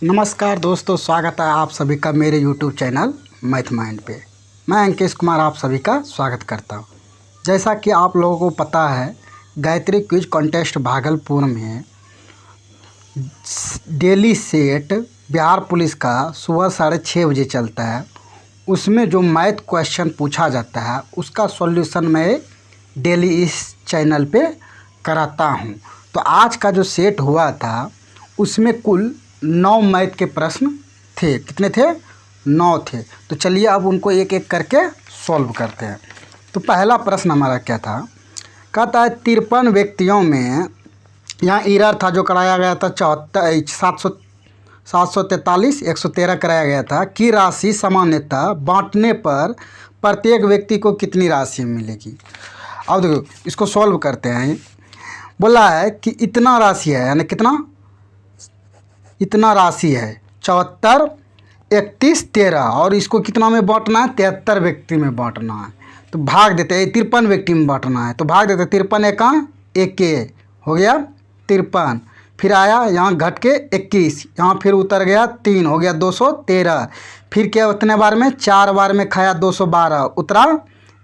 नमस्कार दोस्तों, स्वागत है आप सभी का मेरे YouTube चैनल मैथ माइंड पे। मैं अंकेश कुमार आप सभी का स्वागत करता हूँ। जैसा कि आप लोगों को पता है, गायत्री क्विज कॉन्टेस्ट भागलपुर में डेली सेट बिहार पुलिस का सुबह 6:30 बजे चलता है। उसमें जो मैथ क्वेश्चन पूछा जाता है उसका सॉल्यूशन मैं डेली इस चैनल पे कराता हूँ। तो आज का जो सेट हुआ था उसमें कुल 9 मैथ के प्रश्न थे। कितने थे? 9 थे। तो चलिए अब उनको एक एक करके सॉल्व करते हैं। तो पहला प्रश्न हमारा क्या था? कहता है 53 व्यक्तियों में, यहाँ ईरर था जो कराया गया था 743 113 कराया गया था कि राशि सामान्यतः बांटने पर प्रत्येक व्यक्ति को कितनी राशि मिलेगी। अब देखो इसको सॉल्व करते हैं। बोला है कि इतना राशि है, यानी कितना? इतना राशि है 74 31 13, और इसको कितना में बांटना है? 73 व्यक्ति में बांटना है। तो भाग देते हैं, 53 व्यक्ति में बांटना है तो भाग देते हैं। 53 एका 1 हो गया 53, फिर आया यहाँ घट के 21, यहाँ फिर उतर गया 3 हो गया 213, फिर क्या उतने बार में 4 बार में खाया 212, उतरा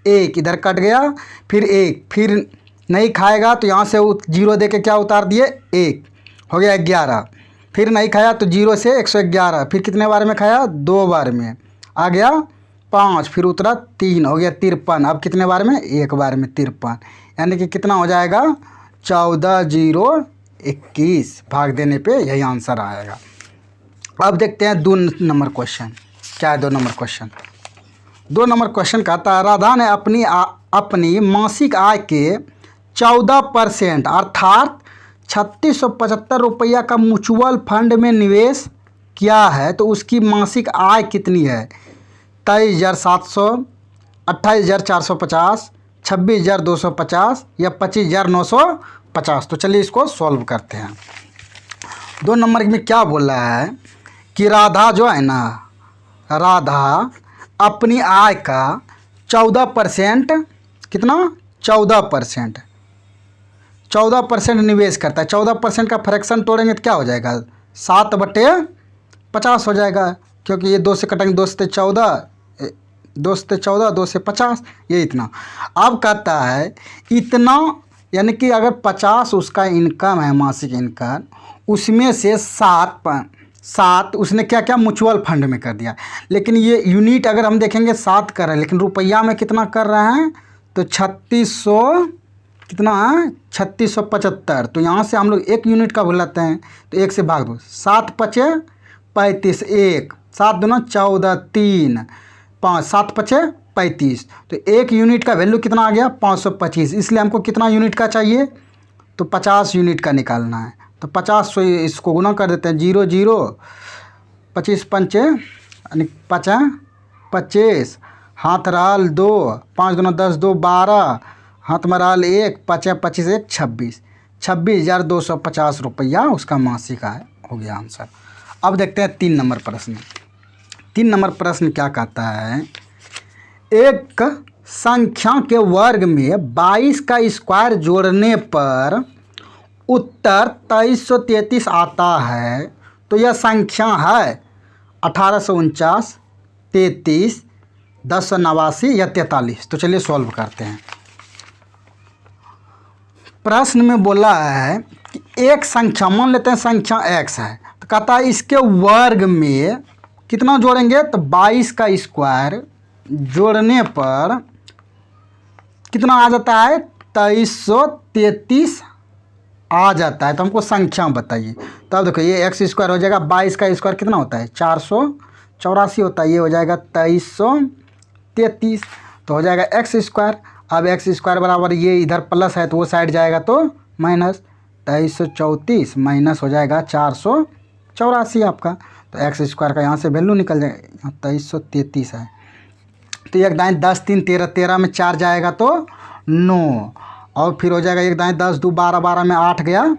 1, इधर कट गया फिर 1, फिर नहीं खाएगा तो यहाँ से 0 दे के क्या उतार दिए 1, हो गया 11, फिर नहीं खाया तो 0 से 111, फिर कितने बार में खाया? 2 बार में, आ गया 5, फिर उतरा 3, हो गया 53। अब कितने बार में? 1 बार में 53, यानी कि कितना हो जाएगा? 14 0 21। भाग देने पे यही आंसर आएगा। अब देखते हैं 2 नंबर क्वेश्चन। क्या है 2 नंबर क्वेश्चन? 2 नंबर क्वेश्चन कहता है राधा ने अपनी मासिक आय के 14% अर्थात 3675 रुपया का म्यूचुअल फंड में निवेश किया है, तो उसकी मासिक आय कितनी है? 23,700, 28,450, 26,250 या 25,950। तो चलिए इसको सॉल्व करते हैं। 2 नंबर में क्या बोल रहा है कि राधा जो है ना, राधा अपनी आय का 14%, कितना? 14% निवेश करता है। 14% का फ्रैक्शन तोड़ेंगे तो क्या हो जाएगा? 7/50 हो जाएगा, क्योंकि ये 2 से कटेंगे, 2 से 14, 2 से 14, 2 से 50, ये इतना। अब कहता है इतना, यानी कि अगर 50 उसका इनकम है, मासिक इनकम, उसमें से 7 उसने क्या क्या म्यूचुअल फंड में कर दिया। लेकिन ये यूनिट अगर हम देखेंगे 7 कर रहे हैं, लेकिन रुपया में कितना कर रहे हैं? तो 3600, कितना है? 3675। तो यहाँ से हम लोग 1 यूनिट का भुलाते हैं, तो 1 से भाग दो, 7 5 35, 1 7 दूना 14, 3 5 7 5 35। तो 1 यूनिट का वैल्यू कितना आ गया? 525। इसलिए हमको कितना यूनिट का चाहिए? तो 50 यूनिट का निकालना है। तो 50 से इसको गुना कर देते हैं, 0 0 25 5 यानी 5 25, हाथ रहल 2, 5 दूना 10 2 12, हाथ में रहल 1, 5 25 1 26, 26,250 रुपया उसका मासिक आय हो गया आंसर। अब देखते हैं 3 नंबर प्रश्न। 3 नंबर प्रश्न क्या कहता है? एक संख्या के वर्ग में 22 का स्क्वायर जोड़ने पर उत्तर 2333 आता है, तो यह संख्या है 1849, 33, 1089 या 43। तो चलिए सॉल्व करते हैं। प्रश्न में बोला है कि एक संख्या, मान लेते हैं संख्या x है, तो कहता है इसके वर्ग में कितना जोड़ेंगे? तो 22 का स्क्वायर जोड़ने पर कितना आ जाता है? 2333 आ जाता है। तो हमको संख्या बताइए। तो अब देखो ये x स्क्वायर हो जाएगा, 22 का स्क्वायर कितना होता है? 484 होता है, ये हो जाएगा 2333, तो हो जाएगा x स्क्वायर। अब x स्क्वायर बराबर ये इधर प्लस है तो वो साइड जाएगा तो माइनस, 2334 माइनस हो जाएगा 484 आपका। तो x स्क्वायर का यहाँ से वैल्यू निकल जाएगा, यहाँ 2333 है। तो 1 दाएँ 10 3 13, 13 में 4 जाएगा तो 9, और फिर हो जाएगा 1 दाएँ 10 2 12, 12 में 8 गया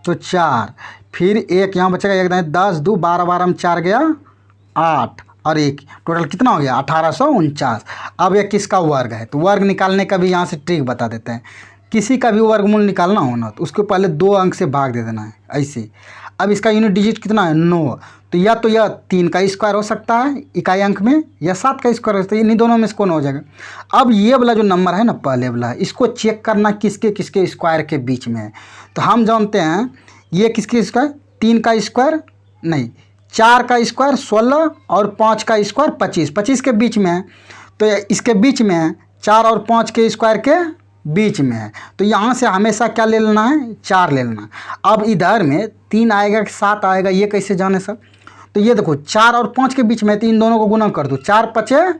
तो 4, फिर 1 यहाँ बचेगा, 1 दाएँ 10 2 12, 12 में 4 गया 8, और 1 टोटल कितना हो गया? 1849। अब यह किसका वर्ग है? तो वर्ग निकालने का भी यहाँ से ट्रिक बता देते हैं। किसी का भी वर्गमूल निकालना हो ना, तो उसको पहले 2 अंक से भाग दे देना है ऐसे। अब इसका यूनिट डिजिट कितना है 9, तो यह 3 का स्क्वायर हो सकता है इकाई अंक में, या 7 का स्क्वायर हो सकता है, इन्हीं दोनों में से कौन हो जाएगा। अब ये वाला जो नंबर है ना पहले वाला, इसको चेक करना किसके किसके स्क्वायर के बीच में है। तो हम जानते हैं ये किसके स्क्वायर, 3 का स्क्वायर नहीं, 4 का स्क्वायर 16 और 5 का स्क्वायर 25, 25 के बीच में है, तो इसके बीच में है, 4 और 5 के स्क्वायर के बीच में है। तो यहाँ से हमेशा क्या ले लेना है, 4 ले लेना। अब इधर में 3 आएगा कि 7 आएगा, ये कैसे जाने सर। तो ये देखो 4 और 5 के बीच में है, तो इन दोनों को गुना कर दो, 4 5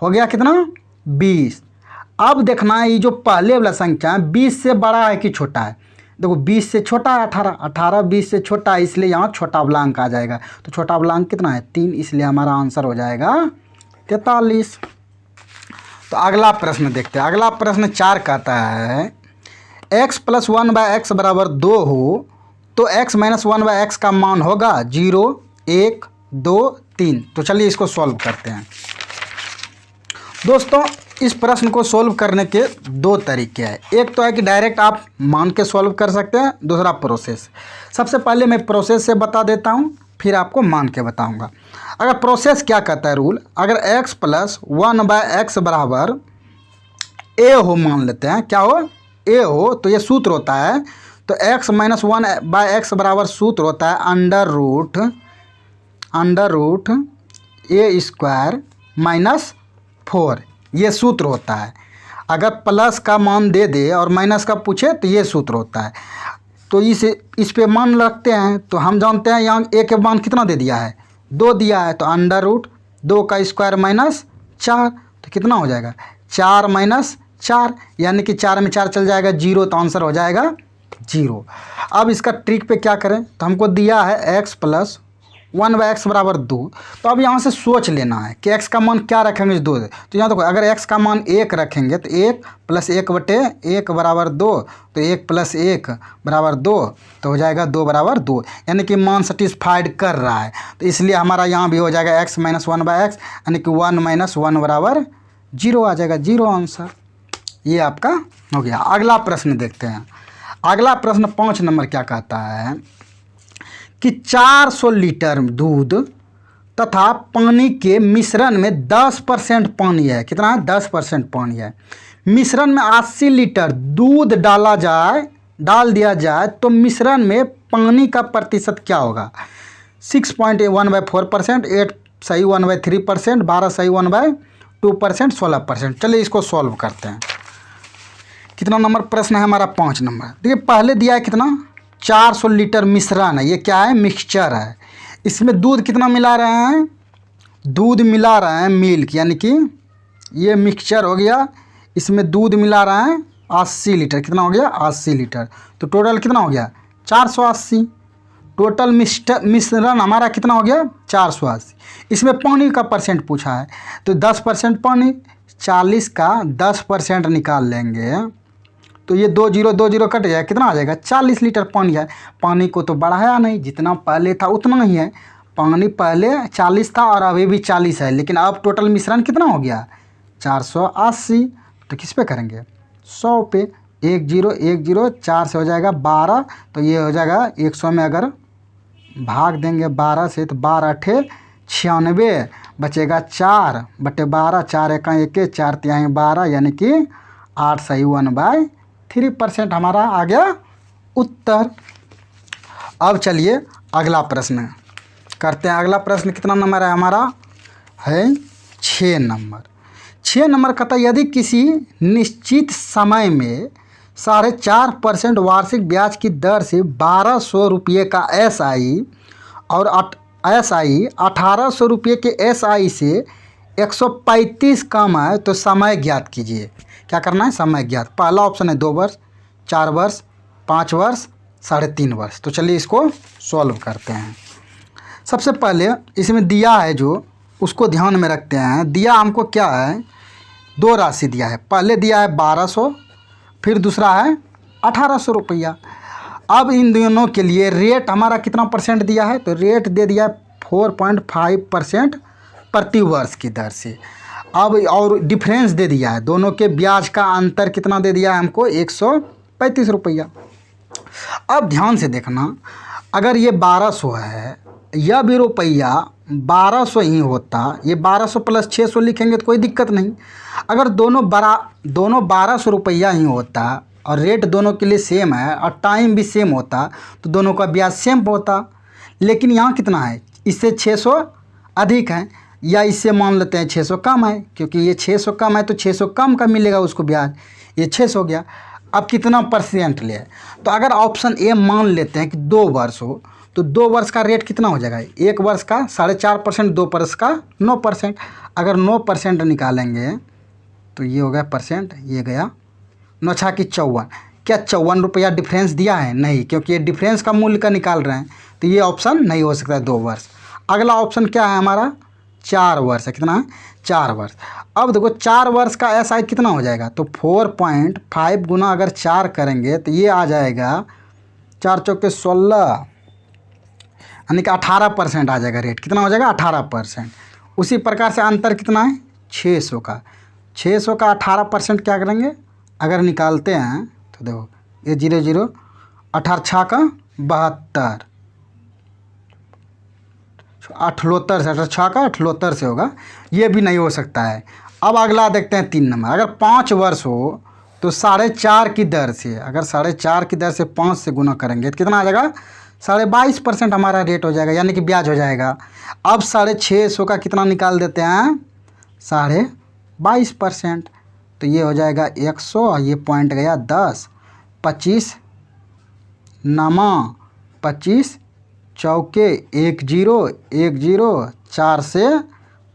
हो गया कितना 20। अब देखना है ये जो पहले वाला संख्या है 20 से बड़ा है कि छोटा है। देखो 20 से छोटा है 18, 18 20 से छोटा है, इसलिए यहाँ छोटा वाला अंक आ जाएगा। तो छोटा वाला अंक कितना है 3, इसलिए हमारा आंसर हो जाएगा 43। तो अगला प्रश्न देखते हैं। अगला प्रश्न 4 कहता है x + 1/x = 2 हो तो x - 1/x का मान होगा 0 1 2 3। तो चलिए इसको सॉल्व करते हैं। दोस्तों इस प्रश्न को सॉल्व करने के 2 तरीके हैं। एक तो है कि डायरेक्ट आप मान के सॉल्व कर सकते हैं, दूसरा प्रोसेस। सबसे पहले मैं प्रोसेस से बता देता हूँ, फिर आपको मान के बताऊंगा। अगर प्रोसेस क्या कहता है रूल, अगर x + 1/x = a हो, मान लेते हैं क्या हो a हो, तो ये सूत्र होता है। तो x - 1/x बराबर सूत्र होता है √a² - 4, ये सूत्र होता है। अगर प्लस का मान दे दे और माइनस का पूछे तो ये सूत्र होता है। तो इस पे मान रखते हैं। तो हम जानते हैं यहाँ a के मान कितना दे दिया है 2 दिया है, तो √2 का स्क्वायर -4, तो कितना हो जाएगा 4 - 4, यानी कि 4 में 4 चल जाएगा 0, तो आंसर हो जाएगा 0। अब इसका ट्रिक पे क्या करें, तो हमको दिया है x + 1/x = 2। तो अब यहाँ से सोच लेना है कि x का मान क्या रखेंगे 2। तो यहाँ देखो अगर x का मान 1 रखेंगे तो 1 + 1/1 = 2, तो 1 + 1 = 2, तो हो जाएगा 2 = 2, यानी कि मान सेटिस्फाइड कर रहा है। तो इसलिए हमारा यहाँ भी हो जाएगा x - 1/x, यानी कि 1 - 1 = 0 आ जाएगा, 0 आंसर। ये आपका हो गया। अगला प्रश्न देखते हैं। अगला प्रश्न 5 नंबर क्या कहता है कि 400 लीटर दूध तथा पानी के मिश्रण में 10% पानी है। कितना है 10% पानी है। मिश्रण में 80 लीटर दूध डाल दिया जाए तो मिश्रण में पानी का प्रतिशत क्या होगा। 6.1/4%, 8 सही 1/3%, 12 सही 1/2%, 16%। चलिए इसको सॉल्व करते हैं। कितना नंबर प्रश्न है हमारा 5 नंबर। देखिए पहले दिया है कितना 400 लीटर मिश्रण है, ये क्या है मिक्सचर है। इसमें दूध कितना मिला रहे हैं, दूध मिला रहे हैं मिल्क, यानी कि ये मिक्सचर हो गया। इसमें दूध मिला रहे हैं 80 लीटर, कितना हो गया 80 लीटर। तो टोटल कितना हो गया 480। टोटल मिश्रण हमारा कितना हो गया 480। इसमें पानी का परसेंट पूछा है, तो 10% पानी, 40 का 10% निकाल लेंगे तो ये 2 0 2 0 कट जाएगा, कितना आ जाएगा 40 लीटर पानी है। पानी को तो बढ़ाया नहीं, जितना पहले था उतना ही है। पानी पहले 40 था और अभी भी 40 है, लेकिन अब टोटल मिश्रण कितना हो गया 480। तो किस पे करेंगे 100 पे। 1 0 1 0, 4 से हो जाएगा 12, तो ये हो जाएगा 100 में अगर भाग देंगे 12 से तो 12 8 96, बचेगा 4/12, 4 1 1, 4 3 12, यानी कि 8 सही 1/3% हमारा आ गया उत्तर। अब चलिए अगला प्रश्न करते हैं। अगला प्रश्न कितना नंबर है हमारा है 6 नंबर। 6 नंबर कहता है यदि किसी निश्चित समय में 4.5% वार्षिक ब्याज की दर से 1200 रुपये का SI और SI 1800 रुपये के SI से 135 कम है तो समय ज्ञात कीजिए। क्या करना है समय ज्ञात। पहला ऑप्शन है 2 वर्ष, 4 वर्ष, 5 वर्ष, 3.5 वर्ष। तो चलिए इसको सॉल्व करते हैं। सबसे पहले इसमें दिया है जो उसको ध्यान में रखते हैं। दिया हमको क्या है 2 राशि दिया है। पहले दिया है 1200, फिर दूसरा है 1800 रुपया। अब इन दोनों के लिए रेट हमारा कितना परसेंट दिया है, तो रेट दे दिया है 4.5% प्रति वर्ष की दर से। अब और डिफरेंस दे दिया है, दोनों के ब्याज का अंतर कितना दे दिया है हमको 135 रुपया। अब ध्यान से देखना, अगर ये 1200 है, यह भी रुपया 1200 ही होता, ये 1200 प्लस 600 लिखेंगे तो कोई दिक्कत नहीं। अगर दोनों 1200 रुपया ही होता और रेट दोनों के लिए सेम है और टाइम भी सेम होता तो दोनों का ब्याज सेम होता। लेकिन यहाँ कितना है, इससे 600 अधिक है, या इससे मान लेते हैं 600 कम है, क्योंकि ये 600 कम है तो 600 कम का मिलेगा उसको ब्याज, ये 600 हो गया। अब कितना परसेंट ले, तो अगर ऑप्शन ए मान लेते हैं कि 2 वर्ष हो तो 2 वर्ष का रेट कितना हो जाएगा, 1 वर्ष का 4.5%, 2 वर्ष का 9%। अगर 9% निकालेंगे तो ये हो गया परसेंट, ये गया 9 छा की 54। क्या 54 रुपया डिफरेंस दिया है? नहीं, क्योंकि ये डिफरेंस का मूल्य का निकाल रहे हैं तो ये ऑप्शन नहीं हो सकता है 2 वर्ष। अगला ऑप्शन क्या है हमारा, 4 वर्ष है। कितना है, 4 वर्ष। अब देखो 4 वर्ष का SI कितना हो जाएगा, तो 4.5 गुना अगर 4 करेंगे तो ये आ जाएगा 4 चौके 16, यानी कि 18% आ जाएगा रेट। कितना हो जाएगा, 18%। उसी प्रकार से अंतर कितना है, 600 का 18% क्या करेंगे अगर निकालते हैं तो देखो ये 0 0 18 छा का 72, 78 से 18 छा का 78 से होगा, ये भी नहीं हो सकता है। अब अगला देखते हैं 3 नंबर। अगर 5 वर्ष हो तो 4.5 की दर से, अगर 4.5 की दर से 5 से गुना करेंगे तो कितना आ जाएगा, 22.5% हमारा रेट हो जाएगा, यानी कि ब्याज हो जाएगा। अब 650 का कितना निकाल देते हैं, 22.5%, तो ये हो जाएगा 100, ये पॉइंट गया 10, 25 नमा 25 चौके 1 0 1 0, 4 से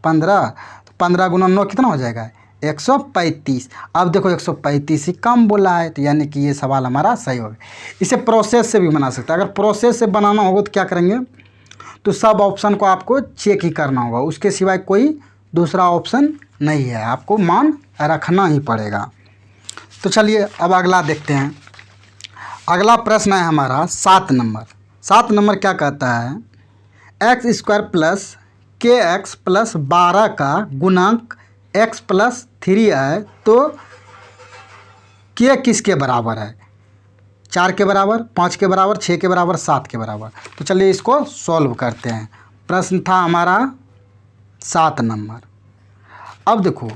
15, तो 15 गुना 9 कितना हो जाएगा, 135। अब देखो 135 ही कम बोला है, तो यानी कि ये सवाल हमारा सही होगा। इसे प्रोसेस से भी बना सकते हैं। अगर प्रोसेस से बनाना होगा तो क्या करेंगे, तो सब ऑप्शन को आपको चेक ही करना होगा, उसके सिवाय कोई दूसरा ऑप्शन नहीं है, आपको मान रखना ही पड़ेगा। तो चलिए अब अगला देखते हैं। अगला प्रश्न है हमारा 7 नंबर। 7 नंबर क्या कहता है, x² प्लस kx प्लस 12 का गुणांक x प्लस 3 है तो k किसके बराबर है, 4 के बराबर, 5 के बराबर, 6 के बराबर, 7 के बराबर। तो चलिए इसको सॉल्व करते हैं। प्रश्न था हमारा 7 नंबर। अब देखो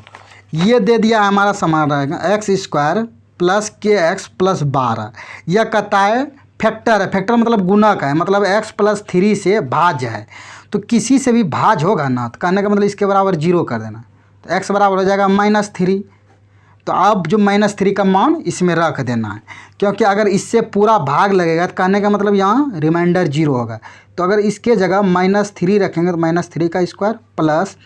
ये दे दिया हमारा समान रहेगा x² प्लस kx प्लस 12, यह कहता है फैक्टर है, फैक्टर मतलब गुणक है, मतलब x प्लस 3 से भाज्य है। तो किसी से भी भाज्य होगा ना, तो कहने का मतलब इसके बराबर 0 कर देना, तो x बराबर हो जाएगा -3। तो अब जो -3 का मान इसमें रख देना है, क्योंकि अगर इससे पूरा भाग लगेगा तो कहने का मतलब यहाँ रिमाइंडर 0 होगा। तो अगर इसके जगह -3 रखेंगे तो -3 का स्क्वायर प्लस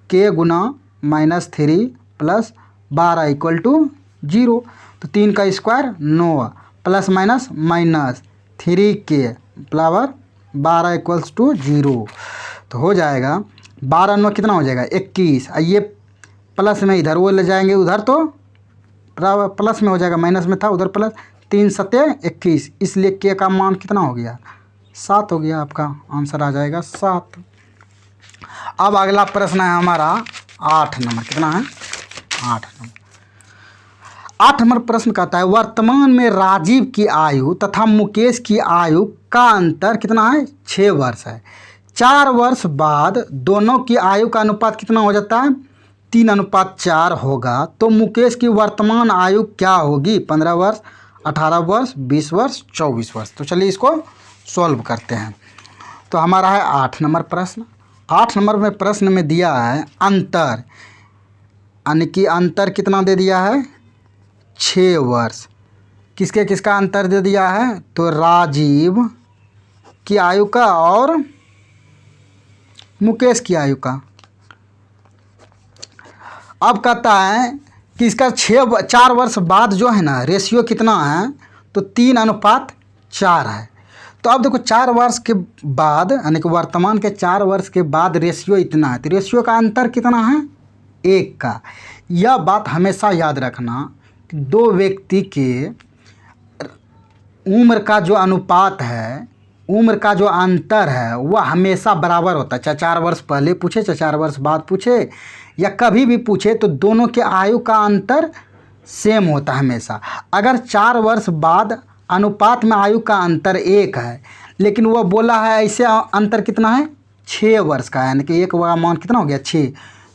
k गुना -3 प्लस 12 = 0। तो 3 का स्क्वायर 9 प्लस माइनस -3k बराबर 12 = 0। तो हो जाएगा 12 9 कितना हो जाएगा, 21। ये प्लस में इधर वो ले जाएंगे उधर तो बराबर प्लस में हो जाएगा, माइनस में था उधर प्लस, 3 7 21, इसलिए के का मान कितना हो गया, 7 हो गया। आपका आंसर आ जाएगा 7। अब अगला प्रश्न है हमारा 8 नंबर। कितना है, 8 नंबर। 8 नंबर प्रश्न कहता है वर्तमान में राजीव की आयु तथा मुकेश की आयु का अंतर कितना है, 6 वर्ष है। 4 वर्ष बाद दोनों की आयु का अनुपात कितना हो जाता है, 3:4 होगा। तो मुकेश की वर्तमान आयु क्या होगी, 15 वर्ष, 18 वर्ष, 20 वर्ष, 24 वर्ष। तो चलिए इसको सॉल्व करते हैं। तो हमारा है 8 नंबर प्रश्न। 8 नंबर में प्रश्न में दिया है अंतर, यानी कि अंतर कितना दे दिया है, 6 वर्ष। किसके किसका अंतर दे दिया है, तो राजीव की आयु का और मुकेश की आयु का। अब कहता है कि इसका 4 वर्ष बाद जो है ना रेशियो कितना है, तो 3:4 है। तो अब देखो 4 वर्ष के बाद यानी कि वर्तमान के 4 वर्ष के बाद रेशियो इतना है, तो रेशियो का अंतर कितना है, 1 का। यह बात हमेशा याद रखना कि 2 व्यक्ति के उम्र का जो अनुपात है, उम्र का जो अंतर है वह हमेशा बराबर होता है। चाहे 4 वर्ष पहले पूछे, चाहे 4 वर्ष बाद पूछे, या कभी भी पूछे, तो दोनों के आयु का अंतर सेम होता है हमेशा। अगर 4 वर्ष बाद अनुपात में आयु का अंतर 1 है, लेकिन वह बोला है ऐसे अंतर कितना है 6 वर्ष का, यानी कि एक का मान कितना हो गया 6,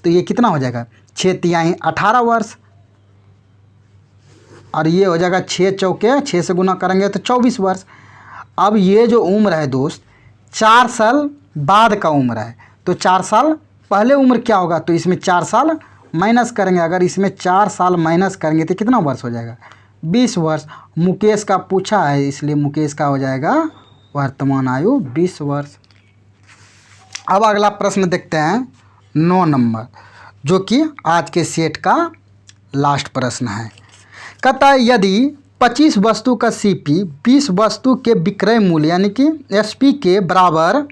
तो ये कितना हो जाएगा 6 तिहाई 18 वर्ष, और ये हो जाएगा 6 चौके 6 से गुना करेंगे तो 24 वर्ष। अब ये जो उम्र है दोस्त 4 साल बाद का उम्र है, तो 4 साल पहले उम्र क्या होगा, तो इसमें 4 साल माइनस करेंगे, अगर इसमें 4 साल माइनस करेंगे तो कितना वर्ष हो जाएगा 20 वर्ष। मुकेश का पूछा है इसलिए मुकेश का हो जाएगा वर्तमान आयु 20 वर्ष। अब अगला प्रश्न देखते हैं 9 नंबर, जो कि आज के सेट का लास्ट प्रश्न है। कहता है यदि 25 वस्तु का सीपी 20 वस्तु के विक्रय मूल्य यानी कि एसपी के बराबर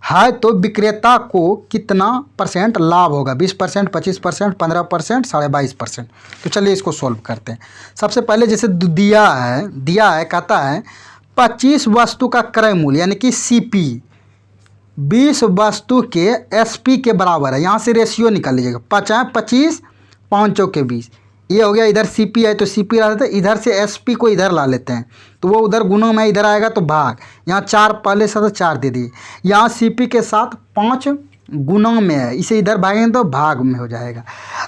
है तो विक्रेता को कितना % लाभ होगा, 20%, 25%, 15%, 22.5%। तो चलिए इसको सॉल्व करते हैं। सबसे पहले जैसे दिया है कहता है 25 वस्तु का क्रय मूल्य यानी कि सीपी 20 वस्तु के एसपी के बराबर है, यहाँ से रेशियो निकाल लीजिएगा 25 5 चौके 20, ये हो गया। इधर सीपी है तो सीपी ला लेते हैं, इधर से एसपी को इधर ला लेते हैं तो वो उधर गुणों में इधर आएगा तो भाग, यहाँ 4 पहले से तो 4 दे दिए, यहाँ सीपी के साथ 5 गुणों में है, इसे इधर भागेंगे तो भाग में हो जाएगा।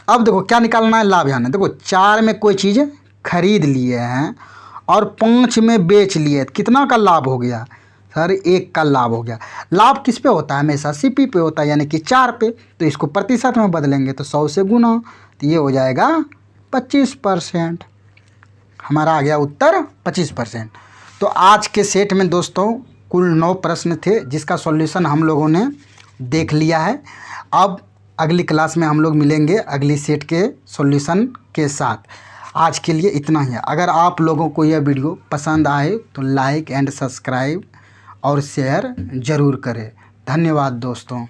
अब देखो क्या निकालना है लाभ, यहाँ देखो 4 में कोई चीज़ खरीद लिए हैं और 5 में बेच लिए, कितना का लाभ हो गया सर 1 का लाभ हो गया। लाभ किस पे होता है हमेशा सीपी पे होता है यानी कि 4 पे, तो इसको प्रतिशत में बदलेंगे तो 100 से गुना, तो ये हो जाएगा 25%। हमारा आ गया उत्तर 25%। तो आज के सेट में दोस्तों कुल 9 प्रश्न थे जिसका सॉल्यूशन हम लोगों ने देख लिया है। अब अगली क्लास में हम लोग मिलेंगे अगली सेट के सॉल्यूशन के साथ। आज के लिए इतना ही है। अगर आप लोगों को यह वीडियो पसंद आए तो लाइक एंड सब्सक्राइब और शेयर ज़रूर करें। धन्यवाद दोस्तों।